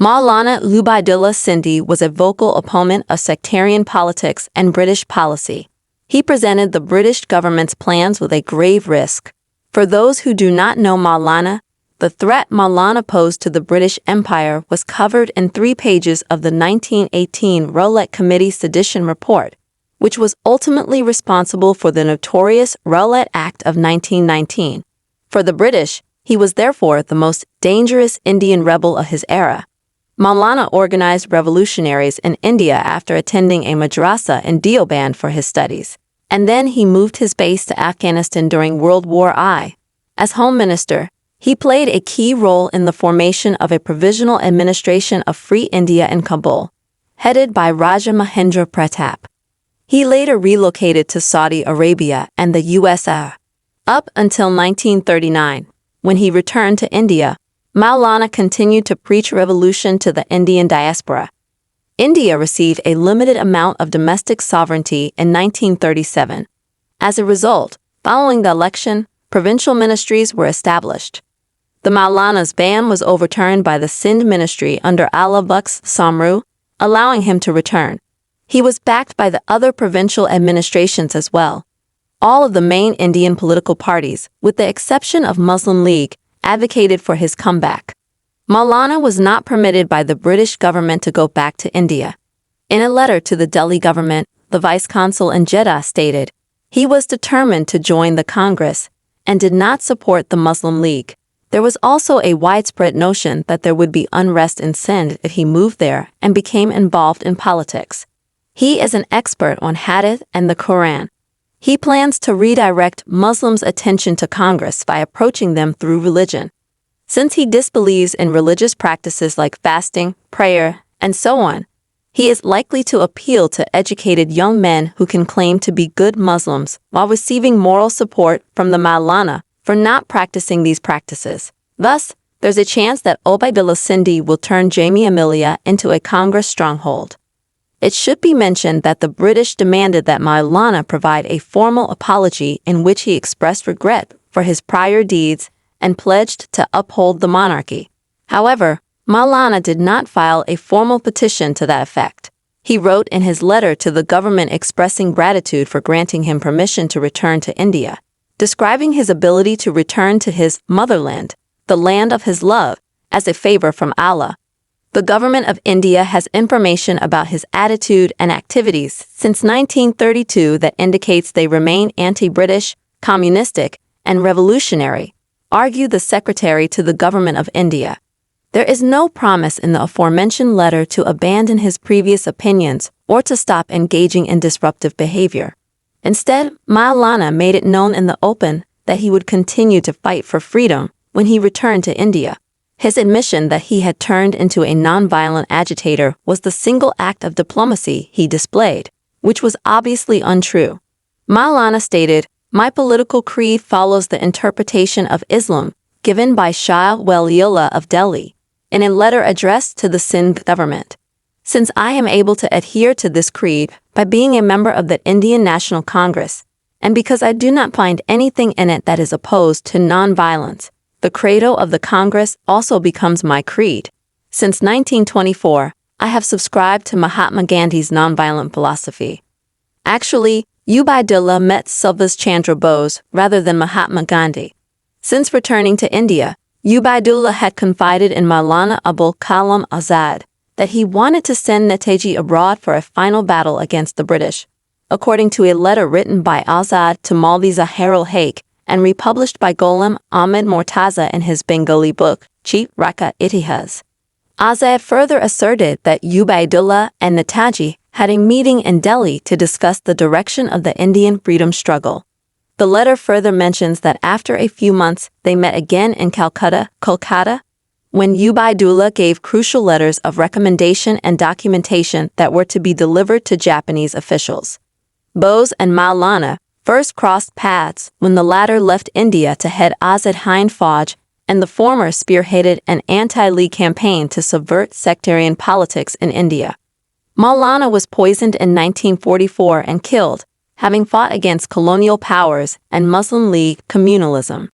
Maulana Ubaidullah Sindhi was a vocal opponent of sectarian politics and British policy. He presented the British government's plans with a grave risk. For those who do not know Maulana, the threat Maulana posed to the British Empire was covered in 3 pages of the 1918 Rowlatt Committee Sedition Report, which was ultimately responsible for the notorious Rowlatt Act of 1919. For the British, he was therefore the most dangerous Indian rebel of his era. Maulana organized revolutionaries in India after attending a madrasa in Deoband for his studies, and then he moved his base to Afghanistan during World War I. As Home Minister, he played a key role in the formation of a provisional administration of Free India in Kabul, headed by Raja Mahendra Pratap. He later relocated to Saudi Arabia and the USSR. Up until 1939, when he returned to India, Maulana continued to preach revolution to the Indian diaspora. India received a limited amount of domestic sovereignty in 1937. As a result, following the election, provincial ministries were established. The Maulana's ban was overturned by the Sindh ministry under Allah Bux Samru, allowing him to return. He was backed by the other provincial administrations as well. All of the main Indian political parties, with the exception of Muslim League, advocated for his comeback. Maulana was not permitted by the British government to go back to India. In a letter to the Delhi government, the vice-consul in Jeddah stated, he was determined to join the Congress and did not support the Muslim League. There was also a widespread notion that there would be unrest in Sindh if he moved there and became involved in politics. He is an expert on Hadith and the Quran. He plans to redirect Muslims' attention to Congress by approaching them through religion. Since he disbelieves in religious practices like fasting, prayer, and so on, he is likely to appeal to educated young men who can claim to be good Muslims while receiving moral support from the Maulana for not practicing these practices. Thus, there's a chance that Ubaidullah Sindhi will turn Jamia Millia into a Congress stronghold. It should be mentioned that the British demanded that Maulana provide a formal apology in which he expressed regret for his prior deeds and pledged to uphold the monarchy. However, Maulana did not file a formal petition to that effect. He wrote in his letter to the government expressing gratitude for granting him permission to return to India, describing his ability to return to his motherland, the land of his love, as a favor from Allah. The government of India has information about his attitude and activities since 1932 that indicates they remain anti-British, communistic, and revolutionary, argued the secretary to the government of India. There is no promise in the aforementioned letter to abandon his previous opinions or to stop engaging in disruptive behavior. Instead, Maulana made it known in the open that he would continue to fight for freedom when he returned to India. His admission that he had turned into a nonviolent agitator was the single act of diplomacy he displayed, which was obviously untrue. Maulana stated, "My political creed follows the interpretation of Islam given by Shah Waliullah of Delhi in a letter addressed to the Sindh government. Since I am able to adhere to this creed by being a member of the Indian National Congress, and because I do not find anything in it that is opposed to nonviolence, the credo of the Congress also becomes my creed. Since 1924, I have subscribed to Mahatma Gandhi's nonviolent philosophy." Actually, Ubaidullah met Subhas Chandra Bose rather than Mahatma Gandhi. Since returning to India, Ubaidullah had confided in Maulana Abul Kalam Azad that he wanted to send Netaji abroad for a final battle against the British, according to a letter written by Azad to Maulvi Zahirul Haque and republished by Ghulam Ahmed Mortaza in his Bengali book, Chief Raka Itihas. Azad further asserted that Ubaidullah and Netaji had a meeting in Delhi to discuss the direction of the Indian freedom struggle. The letter further mentions that after a few months, they met again in Kolkata, when Ubaidullah gave crucial letters of recommendation and documentation that were to be delivered to Japanese officials. Bose and Maulana first crossed paths when the latter left India to head Azad Hind Fauj, and the former spearheaded an anti-League campaign to subvert sectarian politics in India. Maulana was poisoned in 1944 and killed, having fought against colonial powers and Muslim League communalism.